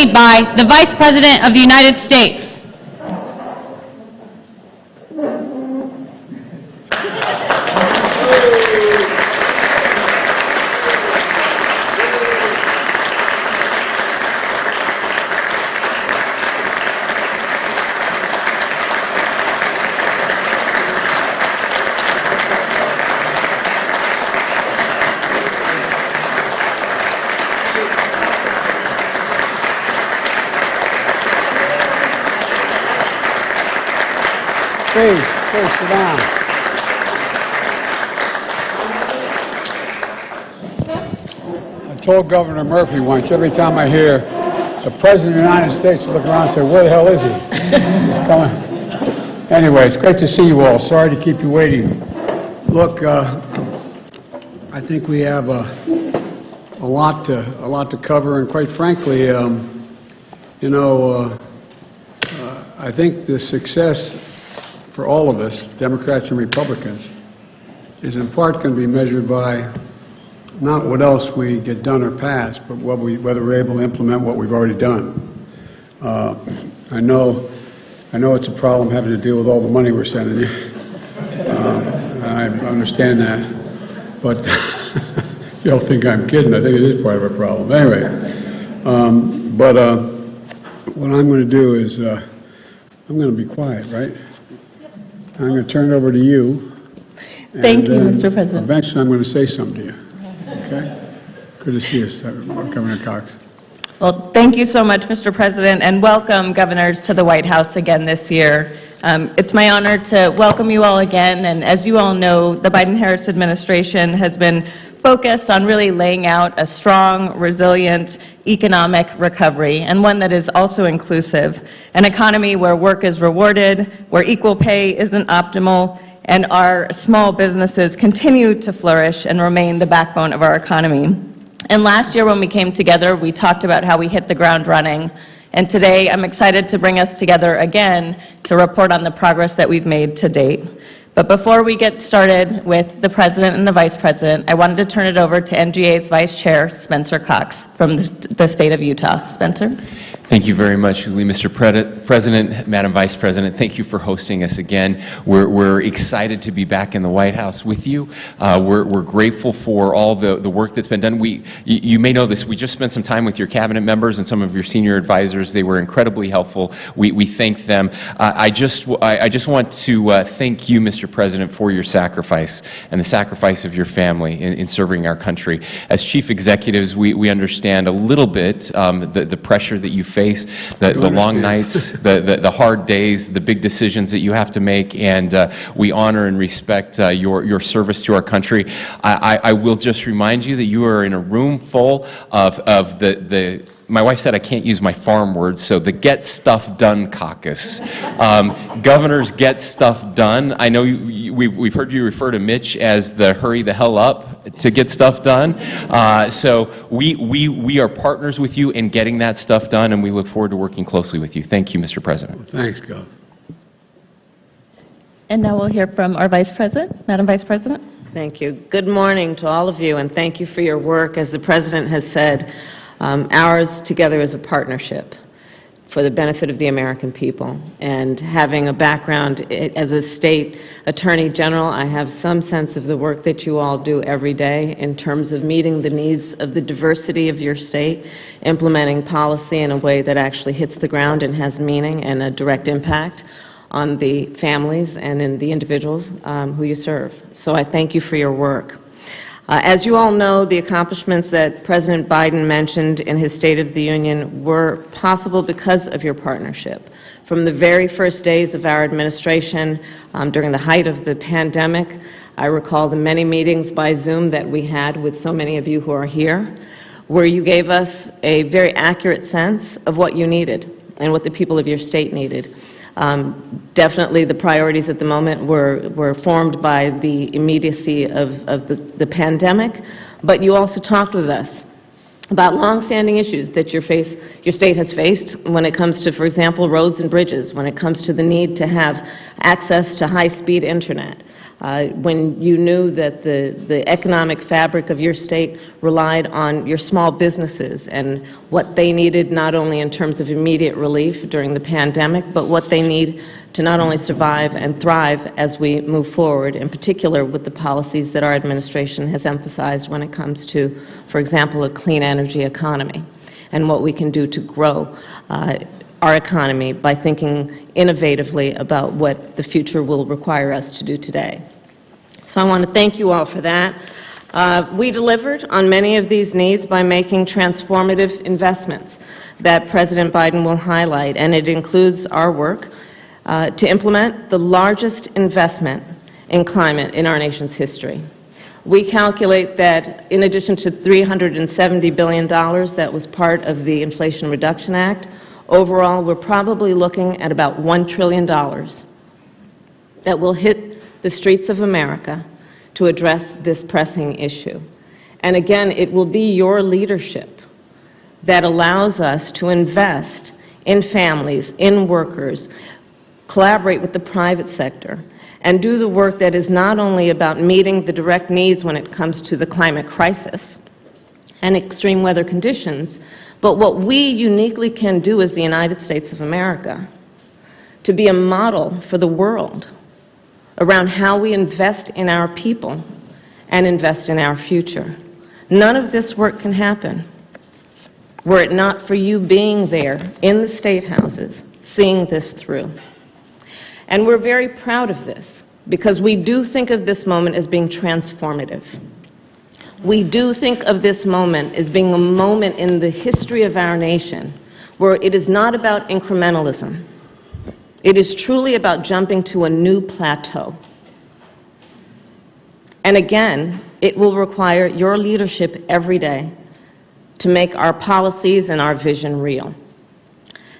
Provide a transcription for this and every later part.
accompanied by the Vice President of the United States. Please, sit down. I told Governor Murphy once, every time I hear the President of the United States, I look around and say, where the hell is he? He's coming. Anyway, it's great to see you all. Sorry to keep you waiting. Look, I think we have a lot to cover, and quite frankly, I think the success for all of us, Democrats and Republicans, is in part going to be measured by not what else we get done or pass, but whether we're able to implement what we've already done. I know it's a problem having to deal with all the money we're sending you. I understand that, but you don't think I'm kidding. I think it is part of a problem. Anyway, what I'm going to do is I'm going to be quiet, right? I'm going to turn it over to you. Thank you, Mr. President. Eventually, I'm going to say something to you. Okay? Good to see you, Governor Cox. Well, thank you so much, Mr. President, and welcome, governors, to the White House again this year. It's my honor to welcome you all again, and as you all know, the Biden-Harris administration has been focused on really laying out a strong, resilient economic recovery, and one that is also inclusive, an economy where work is rewarded, where equal pay isn't optimal, and our small businesses continue to flourish and remain the backbone of our economy. And last year when we came together, we talked about how we hit the ground running, and today I'm excited to bring us together again to report on the progress that we've made to date. But before we get started with the President and the Vice President, I wanted to turn it over to NGA's Vice Chair, Spencer Cox, from the state of Utah. Spencer? Thank you very much, Mr. President, Madam Vice President. Thank you for hosting us again. We're excited to be back in the White House with you. We're grateful for all the work that's been done. You may know this, we just spent some time with your cabinet members and some of your senior advisors. They were incredibly helpful. We thank them. I just want to thank you, Mr. President, for your sacrifice and the sacrifice of your family in serving our country. As chief executives, we understand a little bit the pressure that you face, the long nights, the hard days, the big decisions that you have to make, and we honor and respect your service to our country. I will just remind you that you are in a room full of my wife said I can't use my farm words, so the Get Stuff Done caucus. Governors get stuff done. I know we've heard you refer to Mitch as the hurry the hell up to get stuff done. So we are partners with you in getting that stuff done, and we look forward to working closely with you. Thank you, Mr. President. Well, thanks, Gov. And now we'll hear from our Vice President. Madam Vice President? Thank you. Good morning to all of you, and thank you for your work. As the President has said, ours together is a partnership for the benefit of the American people. And having a background as a state attorney general, I have some sense of the work that you all do every day in terms of meeting the needs of the diversity of your state, implementing policy in a way that actually hits the ground and has meaning and a direct impact on the families and in the individuals who you serve. So I thank you for your work. As you all know, the accomplishments that President Biden mentioned in his State of the Union were possible because of your partnership. From the very first days of our administration, during the height of the pandemic, I recall the many meetings by Zoom that we had with so many of you who are here, where you gave us a very accurate sense of what you needed and what the people of your state needed. Definitely the priorities at the moment were formed by the immediacy of the pandemic, but you also talked with us about longstanding issues that your state has faced when it comes to, for example, roads and bridges, when it comes to the need to have access to high-speed internet, when you knew that the economic fabric of your state relied on your small businesses and what they needed not only in terms of immediate relief during the pandemic, but what they need to not only survive and thrive as we move forward, in particular with the policies that our administration has emphasized when it comes to, for example, a clean energy economy, and what we can do to grow our economy by thinking innovatively about what the future will require us to do today. So I want to thank you all for that. We delivered on many of these needs by making transformative investments that President Biden will highlight, and it includes our work to implement the largest investment in climate in our nation's history. We calculate that in addition to $370 billion that was part of the Inflation Reduction Act, overall we're probably looking at about $1 trillion that will hit the streets of America to address this pressing issue. And again, it will be your leadership that allows us to invest in families, in workers, collaborate with the private sector, and do the work that is not only about meeting the direct needs when it comes to the climate crisis and extreme weather conditions, but what we uniquely can do as the United States of America to be a model for the world around how we invest in our people and invest in our future. None of this work can happen were it not for you being there in the state houses, seeing this through. And we're very proud of this, because we do think of this moment as being transformative. We do think of this moment as being a moment in the history of our nation where it is not about incrementalism. It is truly about jumping to a new plateau. And again, it will require your leadership every day to make our policies and our vision real.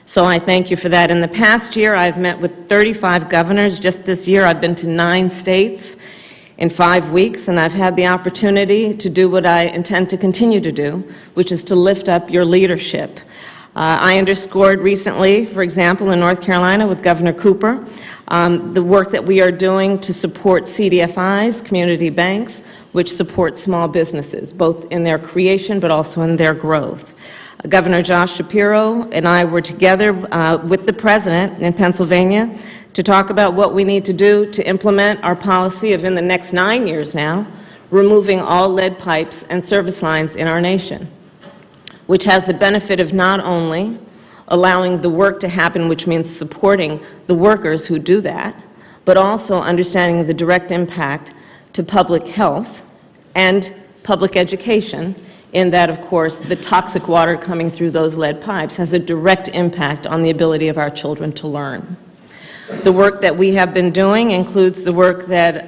So I thank you for that. In the past year, I've met with 35 governors. Just this year, I've been to 9 states in 5 weeks, and I've had the opportunity to do what I intend to continue to do, which is to lift up your leadership. I underscored recently, for example, in North Carolina with Governor Cooper, the work that we are doing to support CDFIs, community banks, which support small businesses, both in their creation but also in their growth. Governor Josh Shapiro and I were together with the President in Pennsylvania to talk about what we need to do to implement our policy of, in the next 9 years now, removing all lead pipes and service lines in our nation, which has the benefit of not only allowing the work to happen, which means supporting the workers who do that, but also understanding the direct impact to public health and public education, in that, of course, the toxic water coming through those lead pipes has a direct impact on the ability of our children to learn. The work that we have been doing includes the work that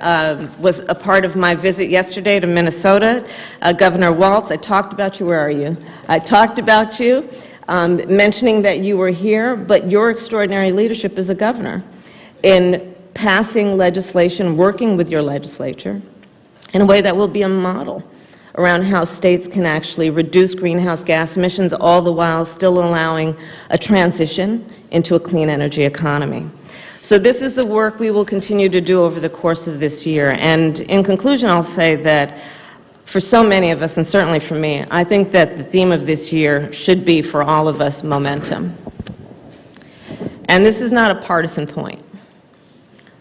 was a part of my visit yesterday to Minnesota. Governor Walz, I talked about you. Where are you? I talked about you, mentioning that you were here, but your extraordinary leadership as a governor in passing legislation, working with your legislature in a way that will be a model around how states can actually reduce greenhouse gas emissions, all the while still allowing a transition into a clean energy economy. So this is the work we will continue to do over the course of this year. And in conclusion, I'll say that for so many of us, and certainly for me, I think that the theme of this year should be, for all of us, momentum. And this is not a partisan point.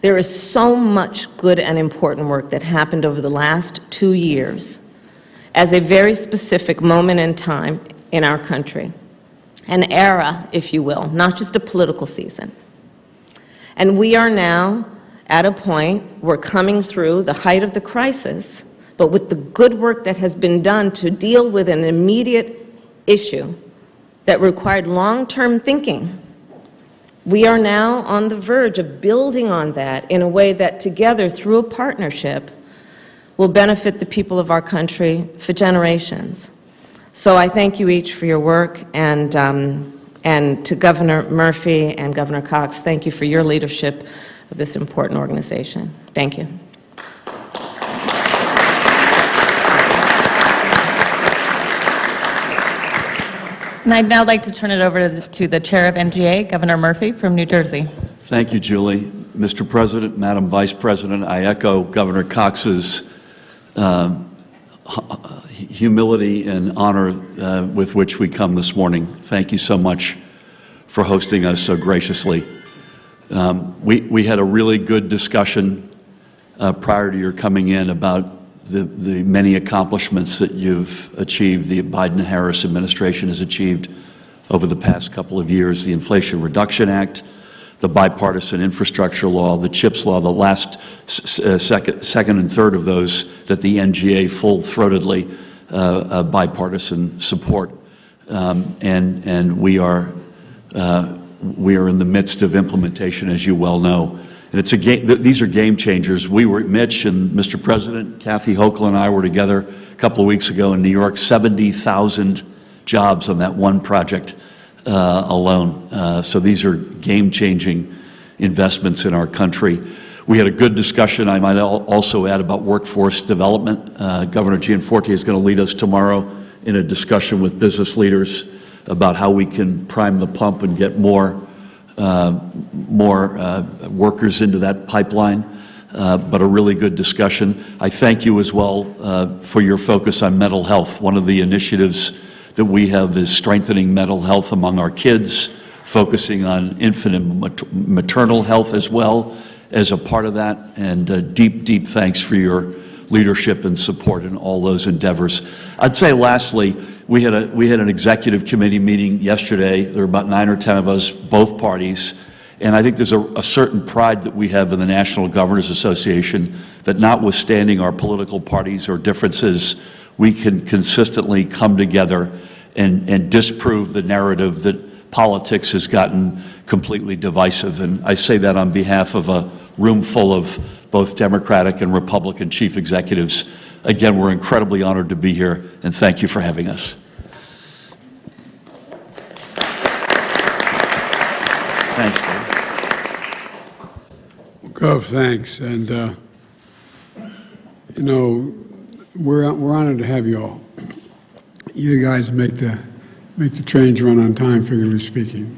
There is so much good and important work that happened over the last 2 years as a very specific moment in time in our country, an era, if you will, not just a political season. And we are now at a point where, coming through the height of the crisis, but with the good work that has been done to deal with an immediate issue that required long-term thinking, we are now on the verge of building on that in a way that together, through a partnership, will benefit the people of our country for generations. So I thank you each for your work, and to Governor Murphy and Governor Cox, thank you for your leadership of this important organization. Thank you. And I'd now like to turn it over to the Chair of NGA, Governor Murphy from New Jersey. Thank you, Julie. Mr. President, Madam Vice President, I echo Governor Cox's humility and honor with which we come this morning. Thank you so much for hosting us so graciously. We had a really good discussion prior to your coming in about the many accomplishments that you've achieved, the Biden-Harris administration has achieved over the past couple of years, the Inflation Reduction Act, the bipartisan infrastructure law, the CHIPS law, the last second and third of those that the NGA full-throatedly bipartisan support. And we are in the midst of implementation, as you well know. And it's these are game changers. Mitch and Mr. President, Kathy Hochul and I were together a couple of weeks ago in New York, 70,000 jobs on that one project alone. So these are game-changing investments in our country. We had a good discussion, I might also add, about workforce development. Governor Gianforte is going to lead us tomorrow in a discussion with business leaders about how we can prime the pump and get more workers into that pipeline, but a really good discussion. I thank you as well for your focus on mental health. One of the initiatives that we have is strengthening mental health among our kids, focusing on infant and maternal health as well as a part of that, and deep thanks for your leadership and support in all those endeavors. I'd say lastly, we had an executive committee meeting yesterday. There were about 9 or 10 of us, both parties, and I think there's a certain pride that we have in the National Governors Association that, notwithstanding our political parties or differences, we can consistently come together and disprove the narrative that politics has gotten completely divisive. And I say that on behalf of a room full of both Democratic and Republican chief executives. Again, we're incredibly honored to be here, and thank you for having us. Thanks, Gov. Gov, thanks. And, you know, we're honored to have you all. You guys make the trains run on time, figuratively speaking.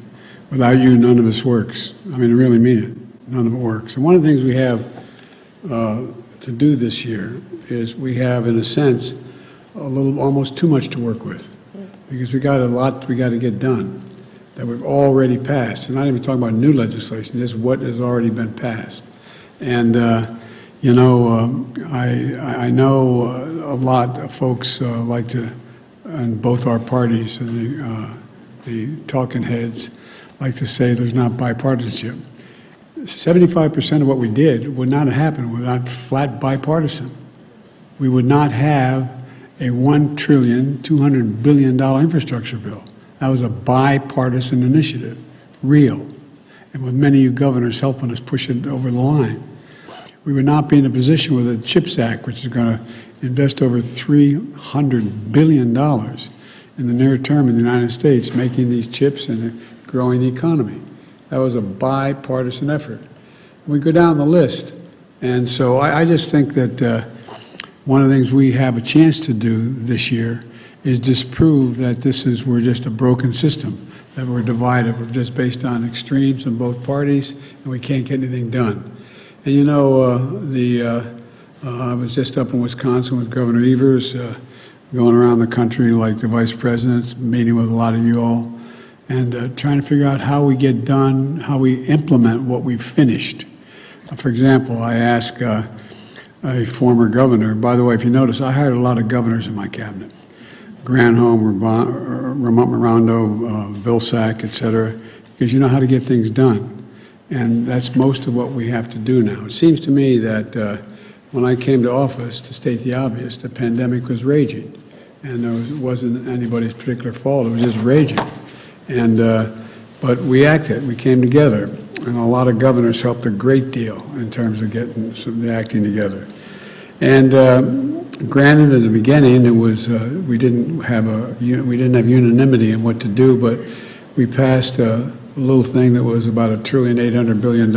Without you, none of this works. I mean, I really mean it. None of it works. And one of the things we have to do this year is we have, in a sense, almost too much to work with, because we got a lot we got to get done that we've already passed. And not even talking about new legislation, just what has already been passed. And you know, I know a lot of folks like to, and both our parties and the talking heads like to say there's not bipartisanship. 75% of what we did would not have happened without flat bipartisan. We would not have a $1.2 trillion infrastructure bill. That was a bipartisan initiative, real, and with many of you governors helping us push it over the line. We would not be in a position with the CHIPS Act, which is going to invest over $300 billion in the near term in the United States, making these chips and growing the economy. That was a bipartisan effort. We go down the list. And so I just think that one of the things we have a chance to do this year is disprove that we're just a broken system, that we're divided. We're just based on extremes in both parties, and we can't get anything done. And you know, I was just up in Wisconsin with Governor Evers, going around the country like the vice presidents, meeting with a lot of you all, and trying to figure out how we get done, how we implement what we've finished. For example, I asked a former governor, by the way, if you notice, I hired a lot of governors in my cabinet. Granholm, Ramon Mirondo, Vilsack, et cetera, because you know how to get things done. And that's most of what we have to do now. It seems to me that when I came to office, to state the obvious, the pandemic was raging. And it wasn't anybody's particular fault, it was just raging. And, but we acted, we came together, and a lot of governors helped a great deal in terms of getting the acting together. And granted, in the beginning, it was we didn't have unanimity in what to do, but we passed a little thing that was about $1.8 trillion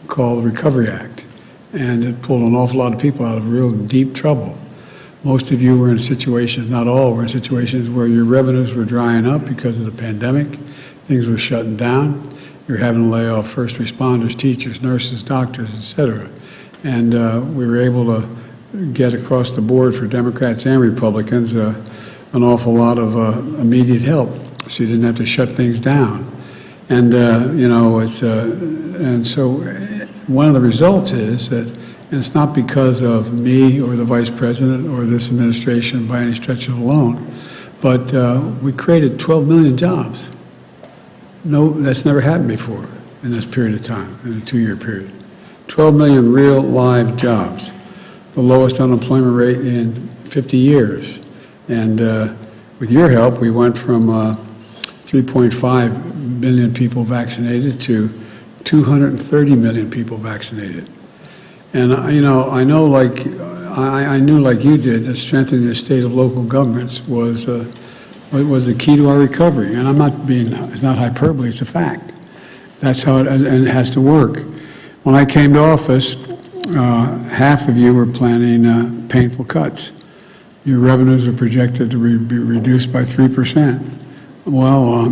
called the Recovery Act, and it pulled an awful lot of people out of real deep trouble. Most of you were in situations, not all, were in situations where your revenues were drying up because of the pandemic. Things were shutting down. You're having to lay off first responders, teachers, nurses, doctors, et cetera. And we were able to get across the board for Democrats and Republicans an awful lot of immediate help, so you didn't have to shut things down. And and so one of the results is that, and it's not because of me or the Vice President or this administration by any stretch of alone, but we created 12 million jobs. No, that's never happened before in this period of time, in a 2-year period. 12 million real live jobs, the lowest unemployment rate in 50 years. And with your help, we went from 3.5 million people vaccinated to 230 million people vaccinated. And I knew like you did that strengthening the state of local governments was the key to our recovery. And it's not hyperbole, it's a fact. That's how it has to work. When I came to office, half of you were planning painful cuts. Your revenues are projected to be reduced by 3%. Well,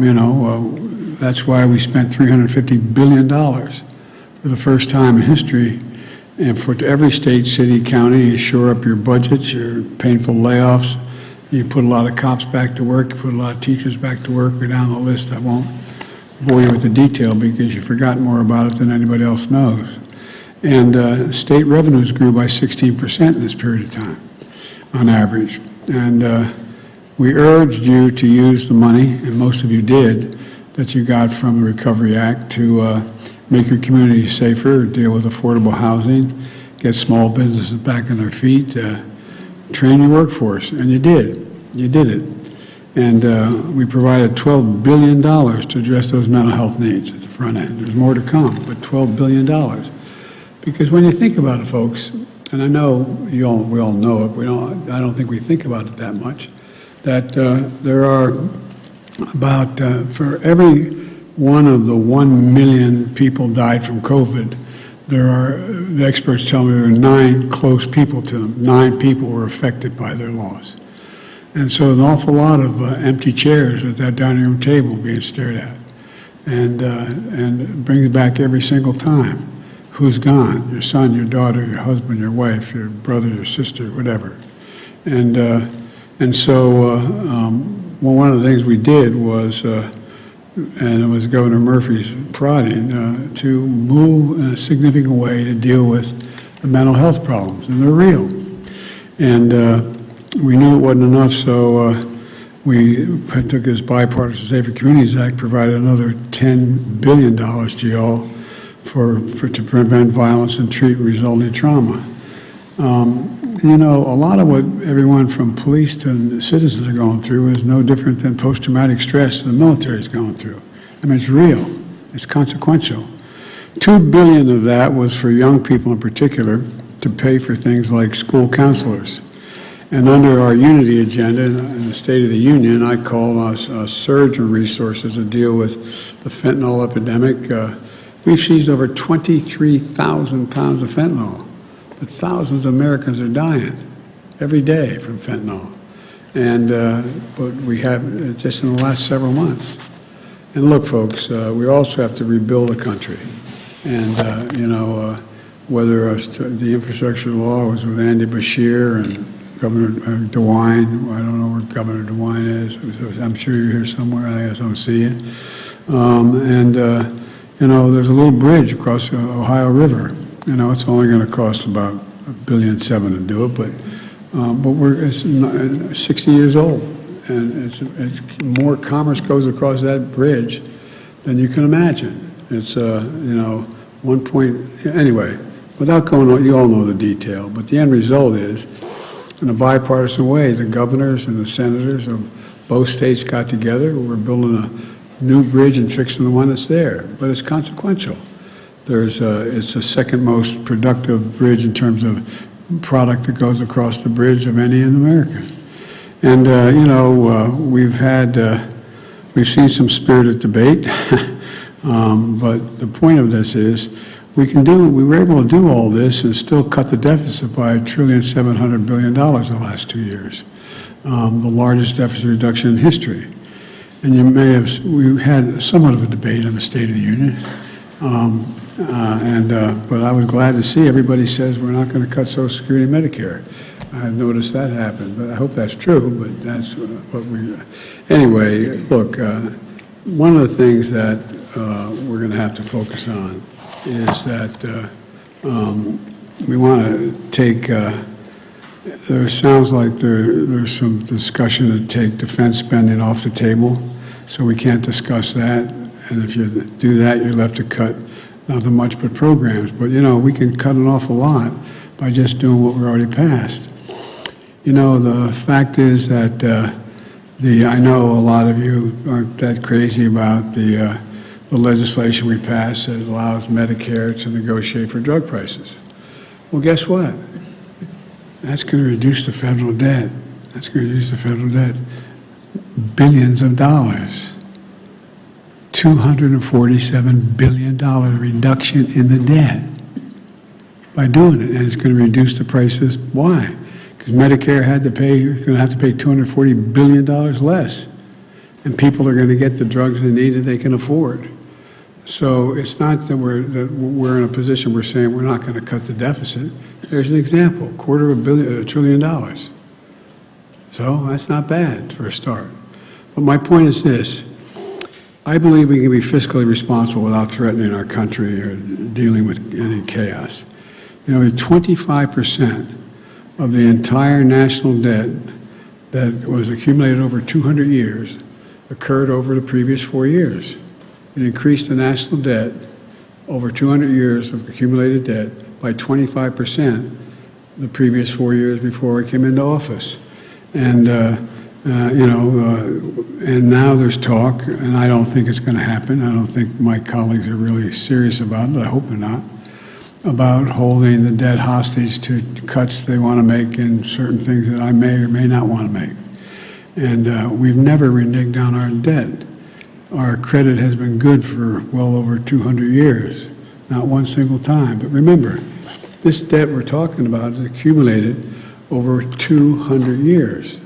that's why we spent $350 billion for the first time in history. And for every state, city, county, you shore up your budgets, your painful layoffs. You put a lot of cops back to work, you put a lot of teachers back to work. Go down the list. I won't bore you with the detail because you've forgotten more about it than anybody else knows. And state revenues grew by 16% in this period of time, on average. And we urged you to use the money, and most of you did, that you got from the Recovery Act to make your communities safer, deal with affordable housing, get small businesses back on their feet, train your workforce, and you did. You did it. And we provided $12 billion to address those mental health needs at the front end. There's more to come, but $12 billion. Because when you think about it, folks, and I know we all know it, I don't think we think about it that much, that there are about, for every one of the 1 million people died from COVID, the experts tell me there are 9 close people to them. 9 people were affected by their loss. And so an awful lot of empty chairs at that dining room table being stared at. And it brings it back every single time. Who's gone? Your son, your daughter, your husband, your wife, your brother, your sister, whatever. And so one of the things we did was, and it was Governor Murphy's prodding, to move in a significant way to deal with the mental health problems, and they're real. And we knew it wasn't enough, so we took this Bipartisan Safer Communities Act, provided another $10 billion to y'all to prevent violence and treat resulting trauma. A lot of what everyone from police to citizens are going through is no different than post-traumatic stress the military is going through. I mean, it's real. It's consequential. $2 billion of that was for young people in particular to pay for things like school counselors. And under our unity agenda in the State of the Union, I call us a surge of resources to deal with the fentanyl epidemic. We've seized over 23,000 pounds of fentanyl. But thousands of Americans are dying every day from fentanyl. And but we have just in the last several months. And look, folks, we also have to rebuild the country. And, whether the infrastructure law was with Andy Beshear and Governor DeWine, I don't know where Governor DeWine is. I'm sure you're here somewhere. I guess I don't see you. There's a little bridge across the Ohio River. It's only going to cost about $1.7 billion to do it, but it's 60 years old, and it's more commerce goes across that bridge than you can imagine. It's anyway. Without going on, you all know the detail, but the end result is, in a bipartisan way, the governors and the senators of both states got together. We're building a new bridge and fixing the one that's there, but it's consequential. It's the second most productive bridge in terms of product that goes across the bridge of any in America. And, we've seen some spirited debate, but the point of this is we were able to do all this and still cut the deficit by $1.7 trillion in the last 2 years, the largest deficit reduction in history. And you may have, we had somewhat of a debate on the State of the Union, but I was glad to see everybody says we're not going to cut Social Security and Medicare. I noticed that happen, but I hope that's true, but that's what we, anyway, look, one of the things that we're going to have to focus on is that we want to take, there sounds like there's some discussion to take defense spending off the table, so we can't discuss that, and if you do that, you're left to cut nothing much but programs, but you know, we can cut an awful lot by just doing what we already passed. You know, the fact is that I know a lot of you aren't that crazy about the legislation we passed that allows Medicare to negotiate for drug prices. Well, guess what? That's going to reduce the federal debt. That's going to reduce the federal debt billions of dollars. $247 billion reduction in the debt by doing it, and it's going to reduce the prices. Why? Because Medicare had to pay, going to have to pay $240 billion less, and people are going to get the drugs they need that they can afford. So it's not that we're in a position we're saying we're not going to cut the deficit. There's an example, $250 billion. So that's not bad for a start. But my point is this. I believe we can be fiscally responsible without threatening our country or dealing with any chaos. You know, 25% of the entire national debt that was accumulated over 200 years occurred over the previous 4 years. It increased the national debt over 200 years of accumulated debt by 25% the previous 4 years before I came into office. And, you know, and now there's talk, and I don't think it's going to happen. I don't think my colleagues are really serious about it. I hope they're not. About holding the debt hostage to cuts they want to make in certain things that I may or may not want to make. And we've never reneged on our debt. Our credit has been good for well over 200 years, not one single time. But remember, this debt we're talking about is accumulated over 200 years.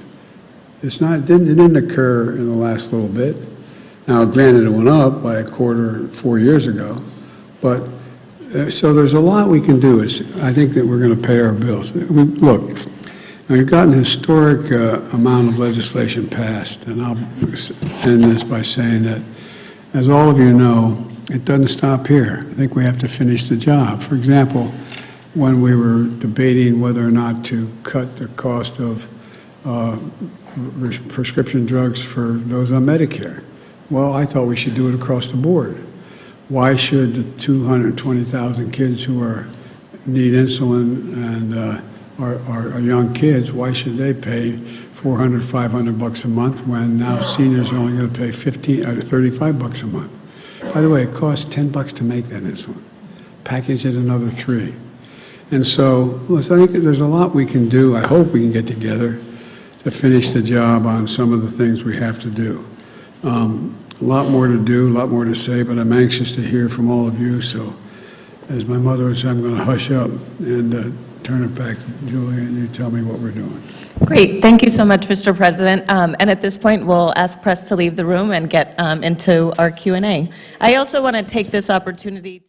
It's not, it didn't occur in the last little bit. Now, granted, it went up by a quarter 4 years ago, but so there's a lot we can do. I think that we're going to pay our bills. Look, we've gotten a historic amount of legislation passed, and I'll end this by saying that, as all of you know, it doesn't stop here. I think we have to finish the job. For example, when we were debating whether or not to cut the cost of prescription drugs for those on Medicare, well, I thought we should do it across the board. Why should the 220,000 kids who need insulin and are young kids, why should they pay $400, $500 a month when now seniors are only going to pay $35 a month? By the way, it costs $10 to make that insulin. Package it another $3. And so, listen, I think there's a lot we can do. I hope we can get together to finish the job on some of the things we have to do. A lot more to do, a lot more to say, but I'm anxious to hear from all of you. So, as my mother would say, I'm going to hush up and turn it back to Julia, and you tell me what we're doing. Great. Thank you so much, Mr. President. And at this point, we'll ask press to leave the room and get into our Q&A. I also want to take this opportunity